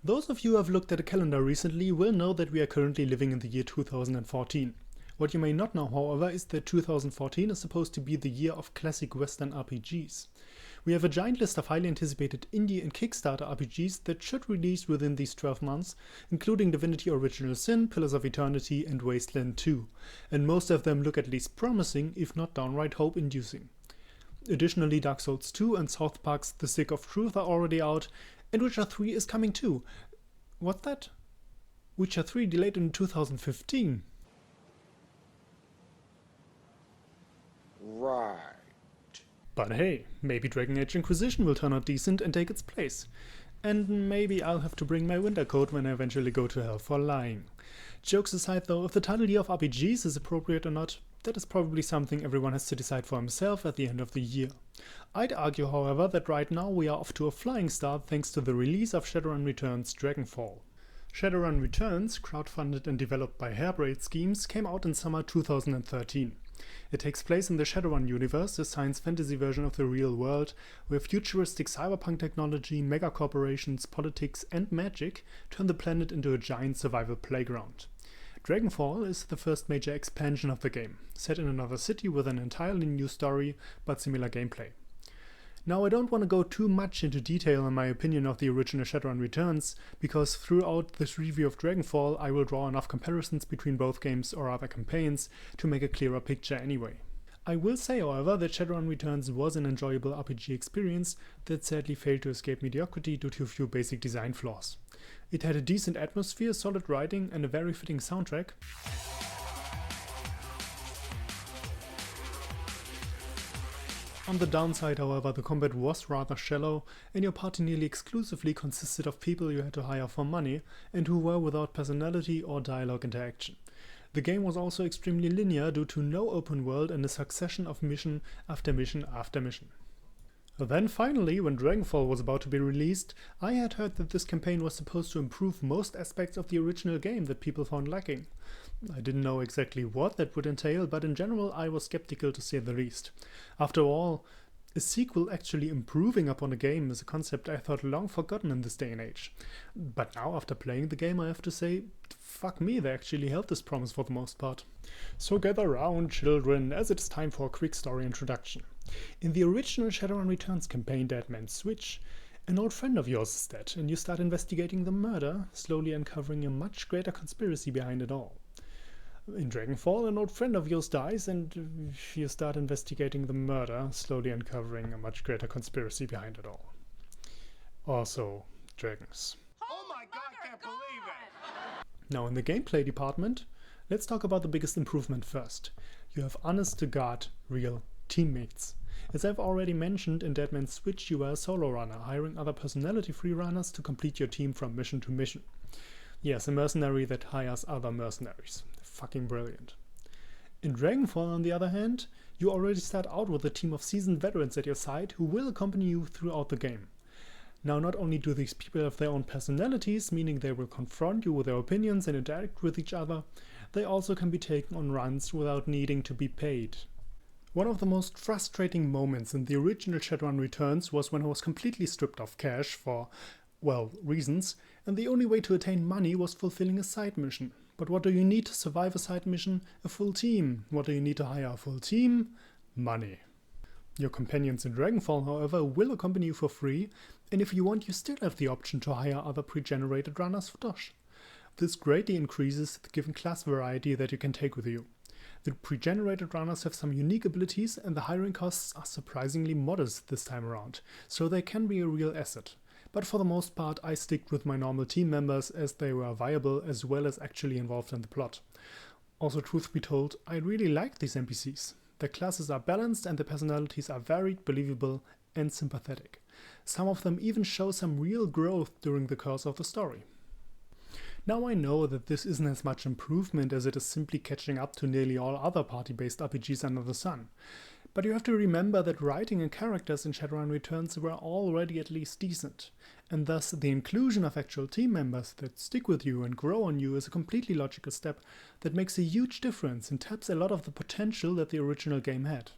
Those of you who have looked at a calendar recently will know that we are currently living in the year 2014. What you may not know, however, is that 2014 is supposed to be the year of classic Western RPGs. We have a giant list of highly anticipated indie and Kickstarter RPGs that should release within these 12 months, including Divinity Original Sin, Pillars of Eternity and Wasteland 2, and most of them look at least promising, if not downright hope-inducing. Additionally, Dark Souls 2 and South Park's The Stick of Truth are already out, and Witcher 3 is coming too. What's that? Witcher 3 delayed in 2015. Right. But hey, maybe Dragon Age Inquisition will turn out decent and take its place. And maybe I'll have to bring my winter coat when I eventually go to hell for lying. Jokes aside though, if the title year of RPGs is appropriate or not, that is probably something everyone has to decide for himself at the end of the year. I'd argue, however, that right now we are off to a flying start thanks to the release of Shadowrun Returns Dragonfall. Shadowrun Returns, crowdfunded and developed by Hairbraid Schemes, came out in summer 2013. It takes place in the Shadowrun universe, a science fantasy version of the real world, where futuristic cyberpunk technology, megacorporations, politics and magic turn the planet into a giant survival playground. Dragonfall is the first major expansion of the game, set in another city with an entirely new story but similar gameplay. Now, I don't want to go too much into detail on my opinion of the original Shadowrun Returns, because throughout this review of Dragonfall I will draw enough comparisons between both games or other campaigns to make a clearer picture anyway. I will say, however, that Shadowrun Returns was an enjoyable RPG experience that sadly failed to escape mediocrity due to a few basic design flaws. It had a decent atmosphere, solid writing and a very fitting soundtrack. On the downside, however, the combat was rather shallow, and your party nearly exclusively consisted of people you had to hire for money, and who were without personality or dialogue interaction. The game was also extremely linear due to no open world and a succession of mission after mission after mission. Then finally, when Dragonfall was about to be released, I had heard that this campaign was supposed to improve most aspects of the original game that people found lacking. I didn't know exactly what that would entail, but in general I was skeptical to say the least. After all, a sequel actually improving upon a game is a concept I thought long forgotten in this day and age. But now, after playing the game, I have to say, fuck me, they actually held this promise for the most part. So gather round, children, as it is time for a quick story introduction. In the original Shadowrun Returns campaign Dead Man's Switch, an old friend of yours is dead, and you start investigating the murder, slowly uncovering a much greater conspiracy behind it all. In Dragonfall, an old friend of yours dies, and you start investigating the murder, slowly uncovering a much greater conspiracy behind it all. Also, dragons. Oh my god, I can't believe it! Now, in the gameplay department, let's talk about the biggest improvement first. You have honest-to-God real teammates. As I've already mentioned, in Dead Man's Switch you were a solo runner, hiring other personality-free runners to complete your team from mission to mission. Yes, a mercenary that hires other mercenaries. Fucking brilliant. In Dragonfall, on the other hand, you already start out with a team of seasoned veterans at your side who will accompany you throughout the game. Now, not only do these people have their own personalities, meaning they will confront you with their opinions and interact with each other, they also can be taken on runs without needing to be paid. One of the most frustrating moments in the original Shadowrun Returns was when I was completely stripped of cash for, well, reasons, and the only way to attain money was fulfilling a side mission. But what do you need to survive a side mission? A full team. What do you need to hire a full team? Money. Your companions in Dragonfall, however, will accompany you for free, and if you want, you still have the option to hire other pre-generated runners for Dosh. This greatly increases the given class variety that you can take with you. The pre-generated runners have some unique abilities, and the hiring costs are surprisingly modest this time around, so they can be a real asset. But for the most part, I stick with my normal team members as they were viable as well as actually involved in the plot. Also, truth be told, I really like these NPCs. Their classes are balanced and their personalities are varied, believable and sympathetic. Some of them even show some real growth during the course of the story. Now, I know that this isn't as much improvement as it is simply catching up to nearly all other party-based RPGs under the sun. But you have to remember that writing and characters in Shadowrun Returns were already at least decent, and thus the inclusion of actual team members that stick with you and grow on you is a completely logical step that makes a huge difference and taps a lot of the potential that the original game had.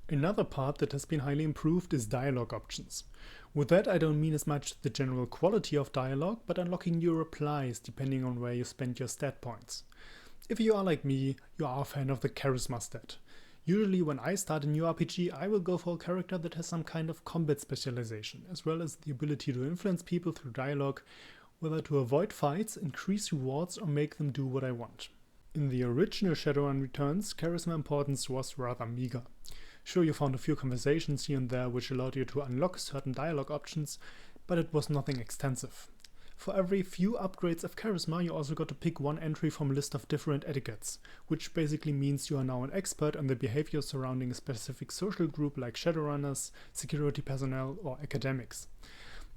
Another part that has been highly improved is dialogue options. With that, I don't mean as much the general quality of dialogue, but unlocking new replies depending on where you spend your stat points. If you are like me, you are a fan of the charisma stat. Usually when I start a new RPG, I will go for a character that has some kind of combat specialization, as well as the ability to influence people through dialogue, whether to avoid fights, increase rewards, or make them do what I want. In the original Shadowrun Returns, charisma importance was rather meager. Sure, you found a few conversations here and there which allowed you to unlock certain dialogue options, but it was nothing extensive. For every few upgrades of charisma, you also got to pick one entry from a list of different etiquettes, which basically means you are now an expert on the behavior surrounding a specific social group like Shadowrunners, security personnel, or academics.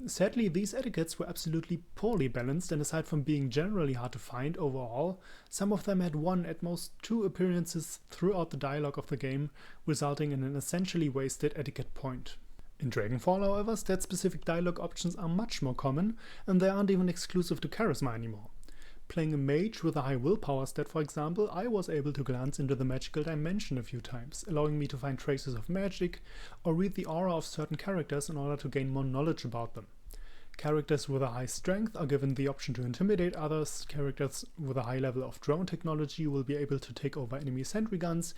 Sadly, these etiquettes were absolutely poorly balanced, and aside from being generally hard to find overall, some of them had one, at most two appearances throughout the dialogue of the game, resulting in an essentially wasted etiquette point. In Dragonfall, however, stat-specific dialogue options are much more common, and they aren't even exclusive to charisma anymore. Playing a mage with a high willpower stat, for example, I was able to glance into the magical dimension a few times, allowing me to find traces of magic or read the aura of certain characters in order to gain more knowledge about them. Characters with a high strength are given the option to intimidate others, characters with a high level of drone technology will be able to take over enemy sentry guns,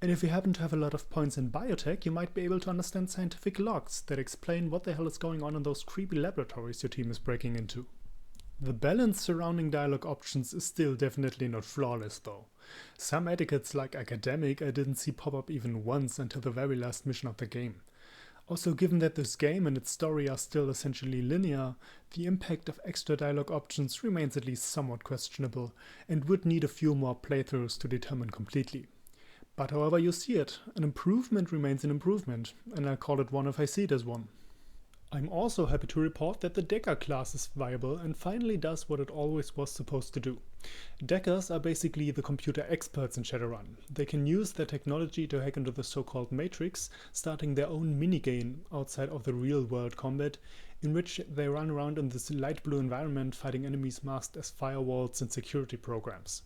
and if you happen to have a lot of points in biotech, you might be able to understand scientific logs that explain what the hell is going on in those creepy laboratories your team is breaking into. The balance surrounding dialogue options is still definitely not flawless though. Some etiquettes like academic I didn't see pop up even once until the very last mission of the game. Also, given that this game and its story are still essentially linear, the impact of extra dialogue options remains at least somewhat questionable and would need a few more playthroughs to determine completely. But however you see it, an improvement remains an improvement, and I'll call it one if I see it as one. I'm also happy to report that the Decker class is viable and finally does what it always was supposed to do. Deckers are basically the computer experts in Shadowrun. They can use their technology to hack into the so-called Matrix, starting their own minigame outside of the real-world combat, in which they run around in this light blue environment fighting enemies masked as firewalls and security programs.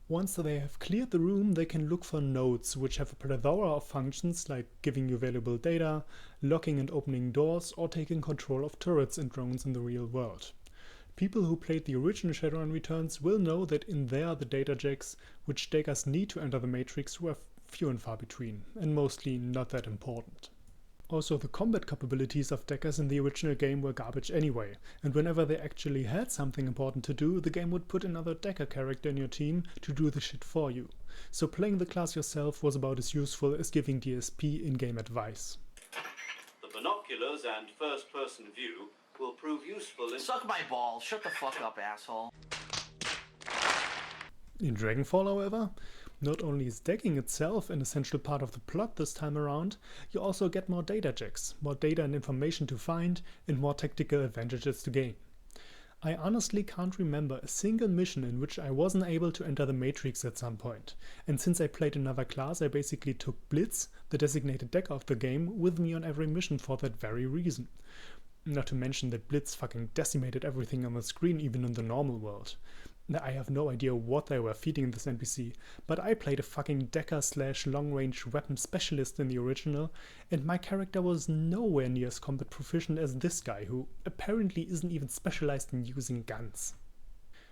Once they have cleared the room, they can look for nodes, which have a plethora of functions like giving you valuable data, locking and opening doors, or taking control of turrets and drones in the real world. People who played the original Shadowrun Returns will know that in there the data jacks, which Deckers need to enter the Matrix, were few and far between, and mostly not that important. Also, the combat capabilities of Deckers in the original game were garbage anyway, and whenever they actually had something important to do, the game would put another Decker character in your team to do the shit for you. So playing the class yourself was about as useful as giving DSP in-game advice. The binoculars and first-person view will prove useful in— Suck my balls. Shut the fuck up, asshole. In Dragonfall, however, not only is decking itself an essential part of the plot this time around, you also get more data checks, more data and information to find, and more tactical advantages to gain. I honestly can't remember a single mission in which I wasn't able to enter the Matrix at some point, and since I played another class I basically took Blitz, the designated decker of the game, with me on every mission for that very reason. Not to mention that Blitz fucking decimated everything on the screen even in the normal world. I have no idea what they were feeding this NPC, but I played a fucking Decker/long-range weapon specialist in the original, and my character was nowhere near as combat proficient as this guy, who apparently isn't even specialized in using guns.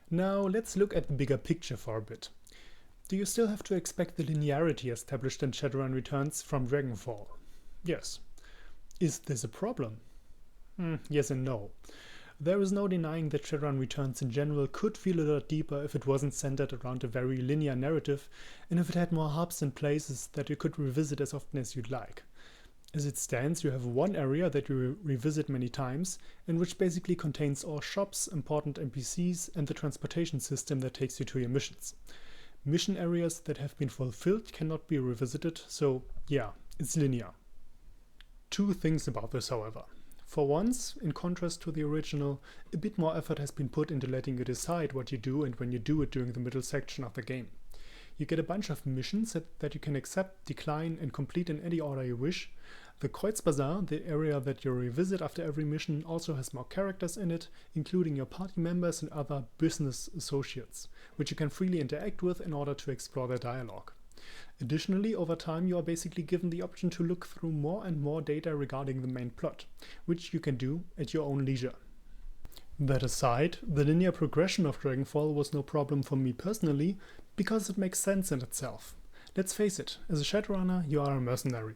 Now let's look at the bigger picture for a bit. Do you still have to expect the linearity established in Shadowrun Returns from Dragonfall? Yes. Is this a problem? Yes and no. There is no denying that Shadowrun Returns in general could feel a lot deeper if it wasn't centered around a very linear narrative and if it had more hubs and places that you could revisit as often as you'd like. As it stands, you have one area that you revisit many times and which basically contains all shops, important NPCs and the transportation system that takes you to your missions. Mission areas that have been fulfilled cannot be revisited, so yeah, it's linear. Two things about this, however. For once, in contrast to the original, a bit more effort has been put into letting you decide what you do and when you do it during the middle section of the game. You get a bunch of missions that you can accept, decline and complete in any order you wish. The Kreuzbazaar, the area that you revisit after every mission, also has more characters in it, including your party members and other business associates, which you can freely interact with in order to explore their dialogue. Additionally, over time you are basically given the option to look through more and more data regarding the main plot, which you can do at your own leisure. That aside, the linear progression of Dragonfall was no problem for me personally, because it makes sense in itself. Let's face it, as a Shadowrunner you are a mercenary.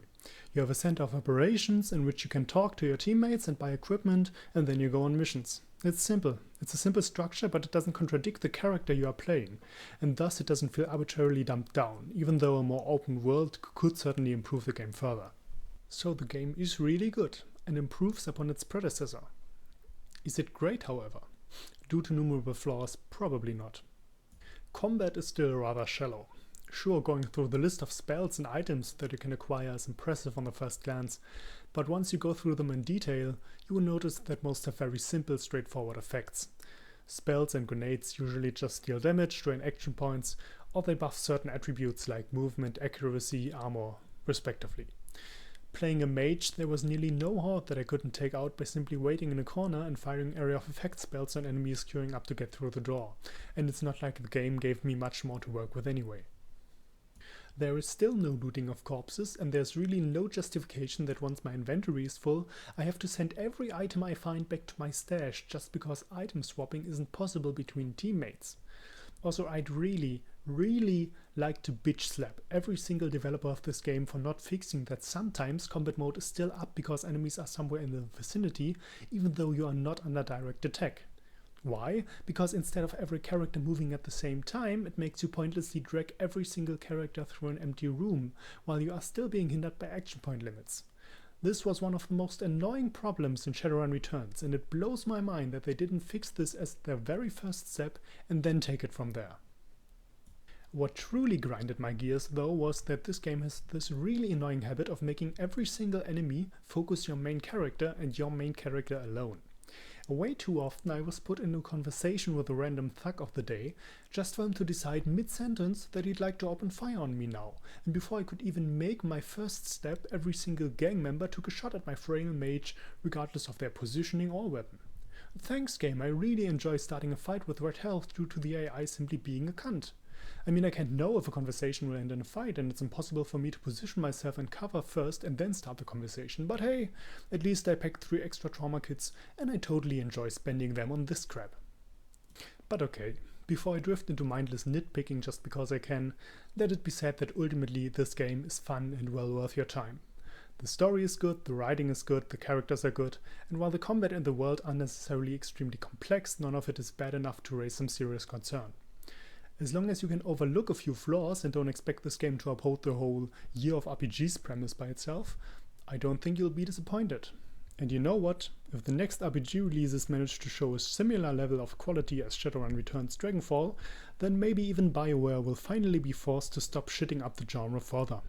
You have a center of operations in which you can talk to your teammates and buy equipment, and then you go on missions. It's simple. It's a simple structure, but it doesn't contradict the character you are playing, and thus it doesn't feel arbitrarily dumped down, even though a more open world could certainly improve the game further. So the game is really good, and improves upon its predecessor. Is it great, however? Due to numerable flaws, probably not. Combat is still rather shallow. Sure, going through the list of spells and items that you can acquire is impressive on the first glance, but once you go through them in detail, you will notice that most have very simple, straightforward effects. Spells and grenades usually just deal damage, drain action points, or they buff certain attributes like movement, accuracy, armor, respectively. Playing a mage, there was nearly no horde that I couldn't take out by simply waiting in a corner and firing area of effect spells on enemies queuing up to get through the door, and it's not like the game gave me much more to work with anyway. There is still no looting of corpses, and there's really no justification that once my inventory is full, I have to send every item I find back to my stash just because item swapping isn't possible between teammates. Also, I'd really like to bitch slap every single developer of this game for not fixing that sometimes combat mode is still up because enemies are somewhere in the vicinity, even though you are not under direct attack. Why? Because instead of every character moving at the same time, it makes you pointlessly drag every single character through an empty room, while you are still being hindered by action point limits. This was one of the most annoying problems in Shadowrun Returns, and it blows my mind that they didn't fix this as their very first step and then take it from there. What truly grinded my gears though was that this game has this really annoying habit of making every single enemy focus your main character and your main character alone. Way too often I was put into a conversation with a random thug of the day, just for him to decide mid-sentence that he'd like to open fire on me now, and before I could even make my first step, every single gang member took a shot at my frail mage, regardless of their positioning or weapon. Thanks game, I really enjoy starting a fight with red health due to the AI simply being a cunt. I mean, I can't know if a conversation will end in a fight, and it's impossible for me to position myself in cover first and then start the conversation, but hey, at least I packed 3 extra trauma kits, and I totally enjoy spending them on this crap. But okay, before I drift into mindless nitpicking just because I can, let it be said that ultimately this game is fun and well worth your time. The story is good, the writing is good, the characters are good, and while the combat and the world are necessarily extremely complex, none of it is bad enough to raise some serious concern. As long as you can overlook a few flaws and don't expect this game to uphold the whole year of RPGs premise by itself, I don't think you'll be disappointed. And you know what? If the next RPG releases manage to show a similar level of quality as Shadowrun Returns Dragonfall, then maybe even BioWare will finally be forced to stop shitting up the genre further.